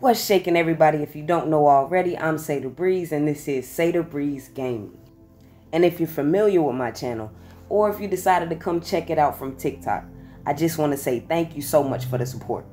What's shaking, everybody? If you don't know already, I'm Sater Breeze and this is Sater Breeze Gaming. And if you're familiar with my channel, or if you decided to come check it out from TikTok, I just want to say thank you so much for the support.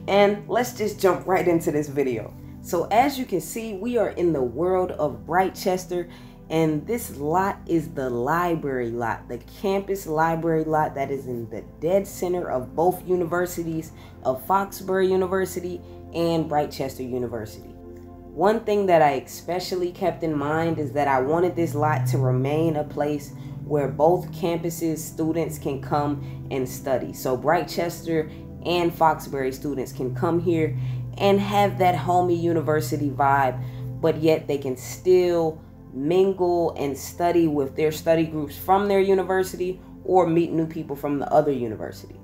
And let's just jump right into this video. So as you can see, we are in the world of Brightchester, and this lot is the library lot, the campus library lot that is in the dead center of both universities, of Foxbury University and Brightchester University. One thing that I especially kept in mind is that I wanted this lot to remain a place where both campuses students can come and study. So Brightchester and Foxbury students can come here and have that homey university vibe, but yet they can still mingle and study with their study groups from their university or meet new people from the other university.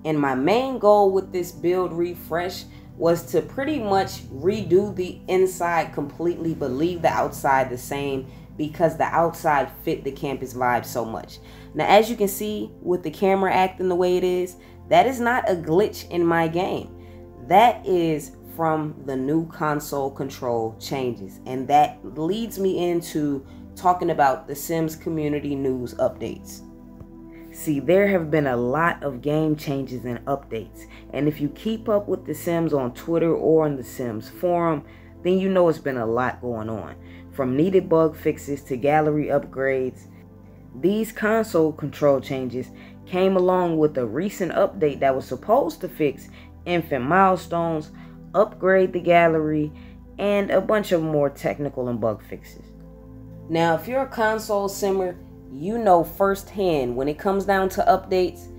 And my main goal with this build refresh was to pretty much redo the inside completely, but leave the outside the same, because the outside fit the campus vibe so much. Now, as you can see with the camera acting the way it is, that is not a glitch in my game. That is from the new console control changes, and that leads me into talking about the Sims community news updates. See, there have been a lot of game changes and updates, and if you keep up with the Sims on Twitter or on the Sims forum, then you know it's been a lot going on. From needed bug fixes to gallery upgrades, these console control changes came along with a recent update that was supposed to fix infant milestones, upgrade the gallery, and a bunch of more technical and bug fixes. Now, if you're a console simmer, you know firsthand when it comes down to updates,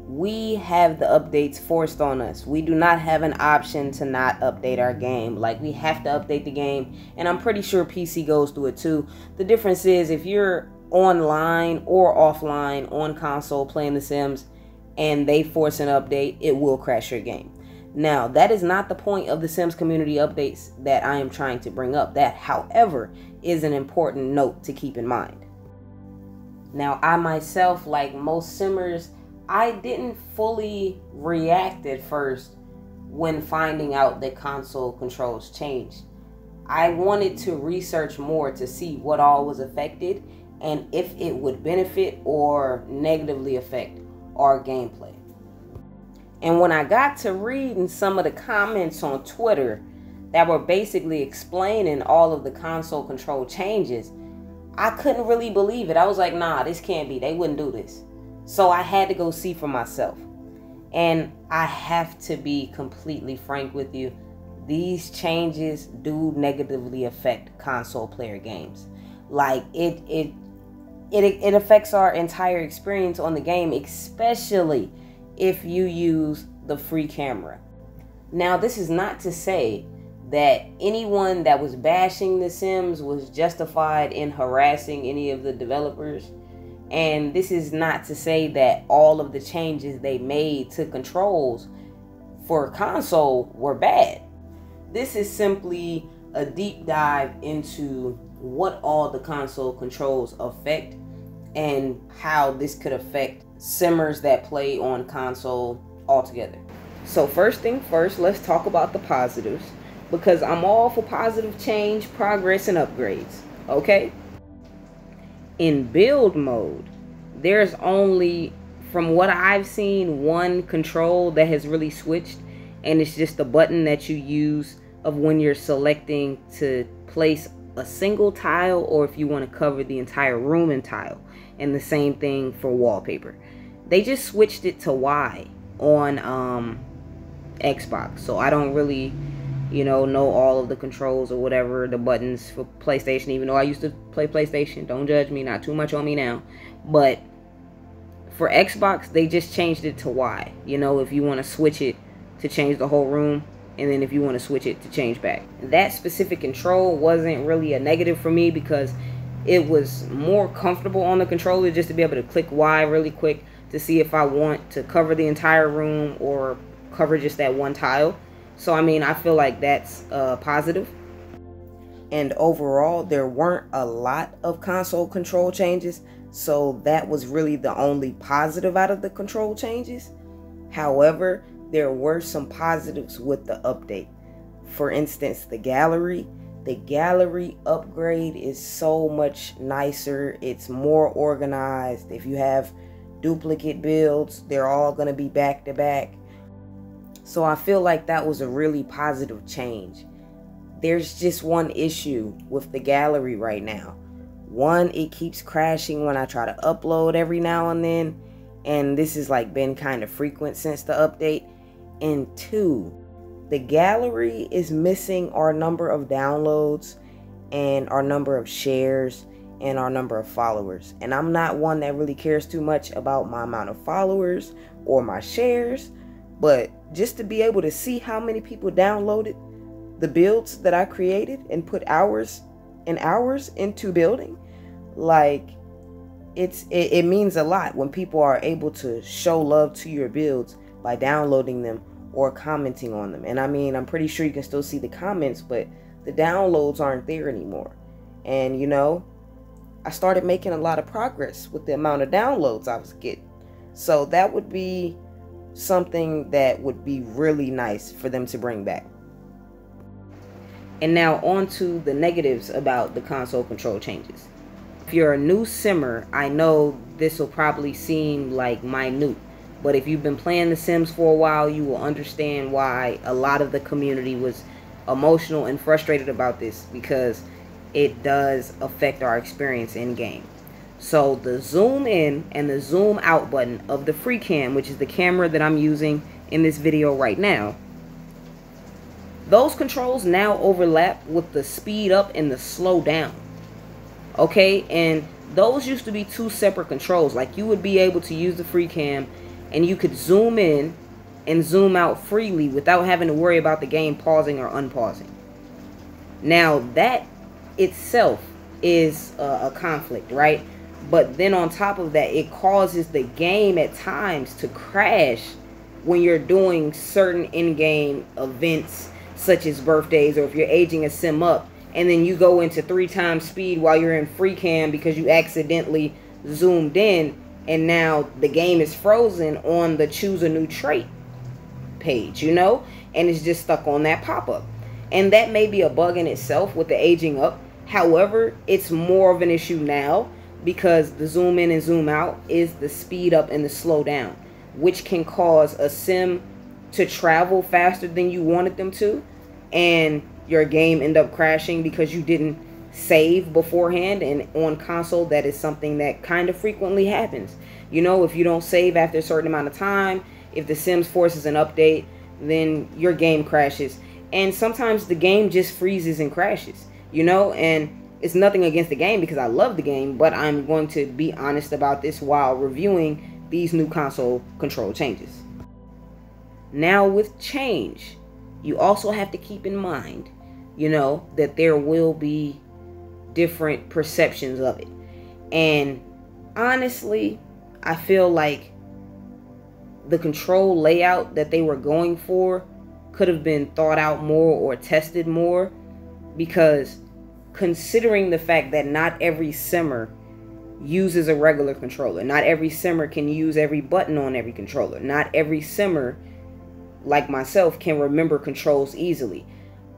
we have the updates forced on us. We do not have an option to not update our game. Like, we have to update the game, and I'm pretty sure PC goes through it too. The difference is if you're online or offline on console playing The Sims and they force an update, it will crash your game. Now, that is not the point of the Sims community updates that I am trying to bring up. That, however, is an important note to keep in mind. Now, I myself, like most simmers, I didn't fully react at first when finding out that console controls changed. I wanted to research more to see what all was affected and if it would benefit or negatively affect our gameplay. And when I got to reading some of the comments on Twitter that were basically explaining all of the console control changes, I couldn't really believe it. I was like, nah, this can't be. They wouldn't do this. So I had to go see for myself. And I have to be completely frank with you. These changes do negatively affect console player games. Like, it affects our entire experience on the game, especially if you use the free camera. Now, this is not to say that anyone that was bashing The Sims was justified in harassing any of the developers. And this is not to say that all of the changes they made to controls for console were bad. This is simply a deep dive into what all the console controls affect and how this could affect simmers that play on console altogether. So first thing first, let's talk about the positives, because I'm all for positive change, progress, and upgrades, okay? In build mode, there's only, from what I've seen, one control that has really switched, and it's just the button that you use of when you're selecting to place a single tile or if you want to cover the entire room in tile, and the same thing for wallpaper. They just switched it to Y on Xbox, so I don't really know all of the controls or whatever, the buttons for PlayStation, even though I used to play PlayStation. Don't judge me, not too much on me now. But for Xbox, they just changed it to Y. If you want to switch it to change the whole room, and then if you want to switch it to change back. That specific control wasn't really a negative for me because it was more comfortable on the controller just to be able to click Y really quick to see if I want to cover the entire room or cover just that one tile. So, I mean, I feel like that's positive. And overall, there weren't a lot of console control changes, so that was really the only positive out of the control changes. However, there were some positives with the update. for instance, the gallery upgrade is so much nicer. It's more organized. If you have duplicate builds, they're all going to be back to back. So I feel like that was a really positive change. There's just one issue with the gallery right now. One, it keeps crashing when I try to upload every now and then, and this has like been kind of frequent since the update. And two, the gallery is missing our number of downloads and our number of shares and our number of followers. And I'm not one that really cares too much about my amount of followers or my shares, but just to be able to see how many people downloaded the builds that I created and put hours and hours into building, like it means a lot when people are able to show love to your builds by downloading them or commenting on them. And I mean, I'm pretty sure you can still see the comments, but the downloads aren't there anymore. And you know, I started making a lot of progress with the amount of downloads I was getting. So that would be something that would be really nice for them to bring back. And now on to the negatives about the console control changes. If you're a new simmer, I know this will probably seem like minute, but if you've been playing The Sims for a while, you will understand why a lot of the community was emotional and frustrated about this, because it does affect our experience in game. So the zoom in and the zoom out button of the FreeCam, which is the camera that I'm using in this video right now, those controls now overlap with the speed up and the slow down. Okay, and those used to be two separate controls. Like, you would be able to use the FreeCam and you could zoom in and zoom out freely without having to worry about the game pausing or unpausing. Now that itself is a conflict, right? But then on top of that, it causes the game at times to crash when you're doing certain in-game events, such as birthdays, or if you're aging a sim up and then you go into 3 times speed while you're in FreeCam because you accidentally zoomed in, and now the game is frozen on the choose a new trait page, you know, and it's just stuck on that pop-up. And that may be a bug in itself with the aging up. However, it's more of an issue now because the zoom in and zoom out is the speed up and the slow down, which can cause a sim to travel faster than you wanted them to, and your game end up crashing because you didn't save beforehand. And on console, that is something that kind of frequently happens. You know, if you don't save after a certain amount of time, if the Sims forces an update, then your game crashes. And sometimes the game just freezes and crashes, you know, and it's nothing against the game because I love the game, but I'm going to be honest about this while reviewing these new console control changes. Now with change, you also have to keep in mind, you know, that there will be different perceptions of it. And honestly, I feel like the control layout that they were going for could have been thought out more or tested more, because considering the fact that not every simmer uses a regular controller, not every simmer can use every button on every controller, not every simmer like myself can remember controls easily.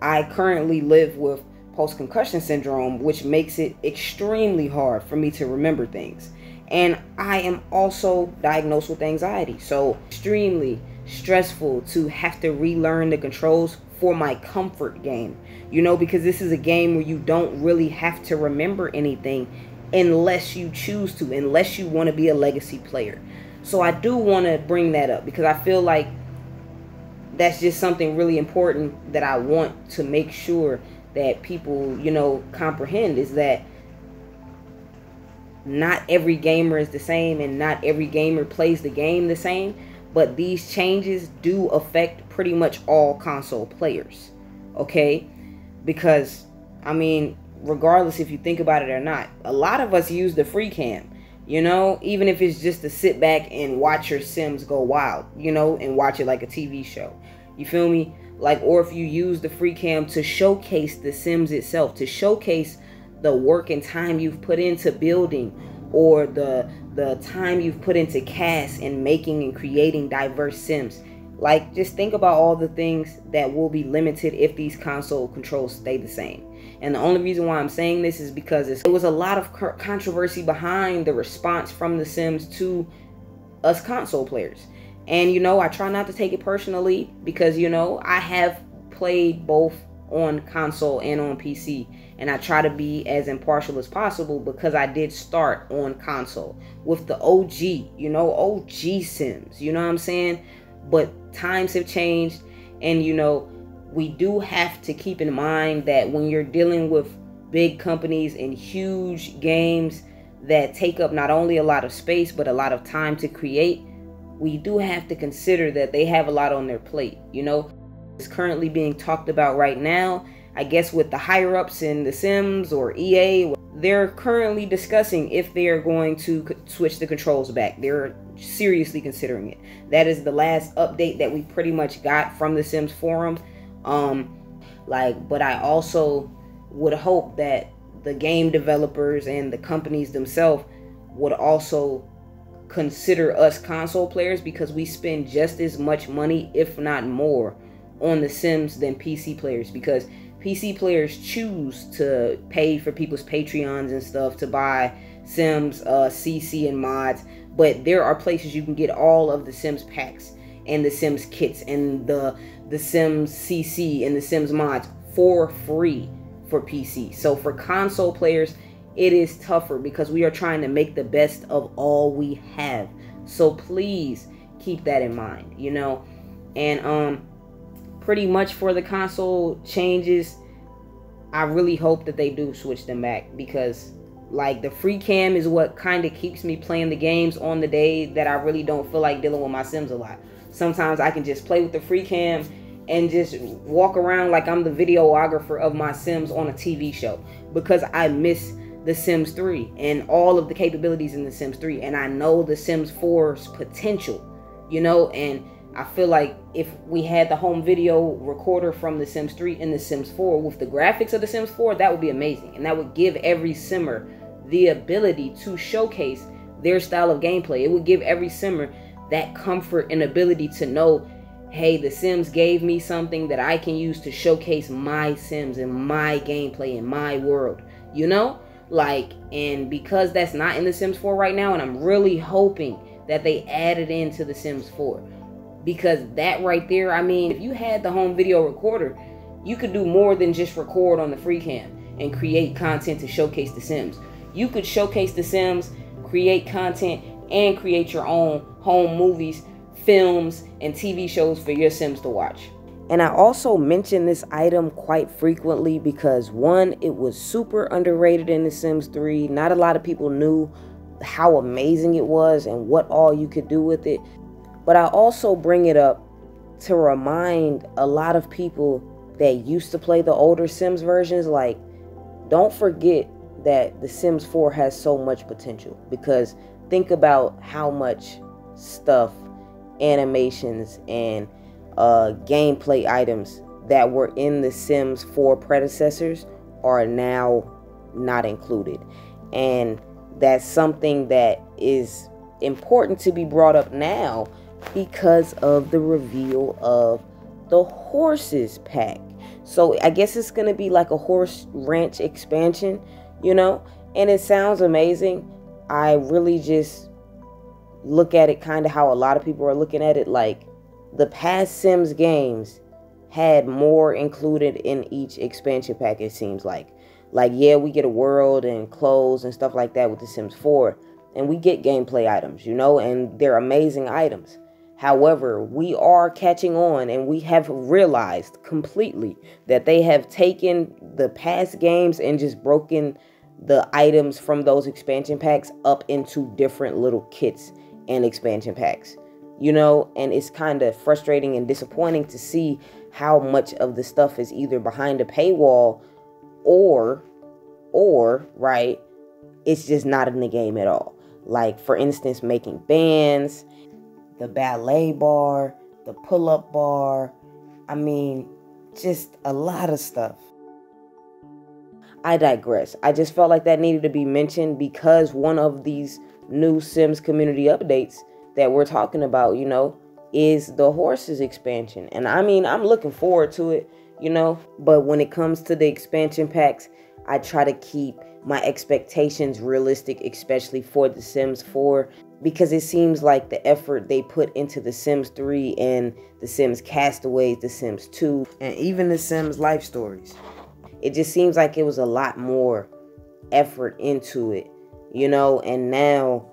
I currently live with post-concussion syndrome, which makes it extremely hard for me to remember things. And I am also diagnosed with anxiety, so extremely stressful to have to relearn the controls for my comfort game, you know, because this is a game where you don't really have to remember anything unless you choose to, unless you want to be a legacy player. So I do want to bring that up because I feel like that's just something really important that I want to make sure that people, you know, comprehend, is that not every gamer is the same and not every gamer plays the game the same, but these changes do affect pretty much all console players, okay? Because, I mean, regardless if you think about it or not, a lot of us use the FreeCam, you know, even if it's just to sit back and watch your Sims go wild, you know, and watch it like a TV show. You feel me? Like, or if you use the FreeCam to showcase the Sims itself, to showcase the work and time you've put into building, or the time you've put into cast and making and creating diverse Sims. Like, just think about all the things that will be limited if these console controls stay the same. And the only reason why I'm saying this is because it was a lot of controversy behind the response from The Sims to us console players. And, you know, I try not to take it personally because, you know, I have played both on console and on PC. And I try to be as impartial as possible because I did start on console with the OG, you know, OG Sims, you know what I'm saying? But times have changed, and, you know, we do have to keep in mind that when you're dealing with big companies and huge games that take up not only a lot of space but a lot of time to create, we do have to consider that they have a lot on their plate. You know, it's currently being talked about right now, I guess, with the higher ups in The Sims or EA. They're currently discussing if they are going to switch the controls back. They're seriously considering it. That is the last update that we pretty much got from the Sims forum. But I also would hope that the game developers and the companies themselves would also consider us console players, because we spend just as much money, if not more, on The Sims than PC players, because PC players choose to pay for people's Patreons and stuff to buy Sims, CC, and mods. But there are places you can get all of the Sims packs and the Sims kits and the Sims CC and the Sims mods for free for PC. So for console players, it is tougher because we are trying to make the best of all we have. So please keep that in mind, you know. And pretty much for the console changes, I really hope that they do switch them back, because like the free cam is what kind of keeps me playing the games on the day that I really don't feel like dealing with my Sims a lot. Sometimes I can just play with the free cam and just walk around like I'm the videographer of my Sims on a TV show, because I miss The Sims 3 and all of the capabilities in The Sims 3, and I know The Sims 4's potential, you know. And I feel like if we had the home video recorder from The Sims 3 and The Sims 4 with the graphics of The Sims 4, that would be amazing. And that would give every Simmer the ability to showcase their style of gameplay. It would give every Simmer that comfort and ability to know, hey, The Sims gave me something that I can use to showcase my Sims and my gameplay in my world, you know? Like, and because that's not in The Sims 4 right now, and I'm really hoping that they add it into The Sims 4. Because that right there, I mean, if you had the home video recorder, you could do more than just record on the free cam and create content to showcase The Sims. You could showcase The Sims, create content, and create your own home movies, films, and TV shows for your Sims to watch. And I also mention this item quite frequently because, one, it was super underrated in The Sims 3. Not a lot of people knew how amazing it was and what all you could do with it. But I also bring it up to remind a lot of people that used to play the older Sims versions, like, don't forget that The Sims 4 has so much potential. Because think about how much stuff, animations, and gameplay items that were in The Sims 4 predecessors are now not included. And that's something that is important to be brought up now because of the reveal of the horses pack. So I guess it's going to be like a horse ranch expansion, you know, and it sounds amazing. I really just look at it kind of how a lot of people are looking at it, like the past Sims games had more included in each expansion pack, it seems like. Like, yeah, we get a world and clothes and stuff like that with The Sims 4, and we get gameplay items, you know, and they're amazing items. However, we are catching on, and we have realized completely that they have taken the past games and just broken the items from those expansion packs up into different little kits and expansion packs, you know. And it's kind of frustrating and disappointing to see how much of the stuff is either behind a paywall or right, it's just not in the game at all. Like, for instance, making bands, the ballet bar, the pull-up bar. I mean, just a lot of stuff. I digress. I just felt like that needed to be mentioned because one of these new Sims community updates that we're talking about, you know, is the Horses expansion. And I mean, I'm looking forward to it, you know, but when it comes to the expansion packs, I try to keep my expectations realistic, especially for The Sims 4, because it seems like the effort they put into The Sims 3 and The Sims Castaways, The Sims 2, and even The Sims Life Stories, it just seems like it was a lot more effort into it, you know. And now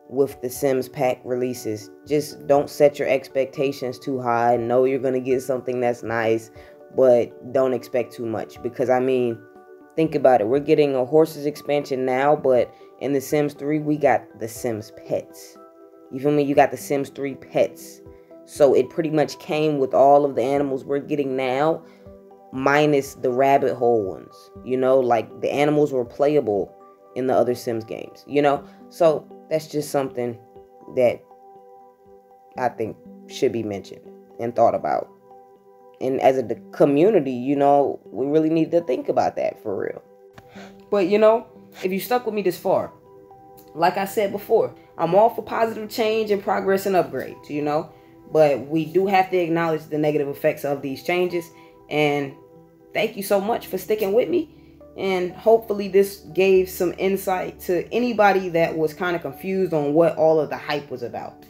with the Sims pack releases, just don't set your expectations too high. Know you're gonna get something that's nice, but don't expect too much, because I mean, think about it. We're getting a Horses expansion now, but in The Sims 3, we got The Sims Pets. You feel me? You got The Sims 3 Pets. So it pretty much came with all of the animals we're getting now, minus the rabbit hole ones. You know, like the animals were playable in the other Sims games, you know? So that's just something that I think should be mentioned and thought about. And as a community, you know, we really need to think about that for real. But, you know, if you stuck with me this far, like I said before, I'm all for positive change and progress and upgrades, you know. But we do have to acknowledge the negative effects of these changes. And thank you so much for sticking with me. And hopefully this gave some insight to anybody that was kind of confused on what all of the hype was about.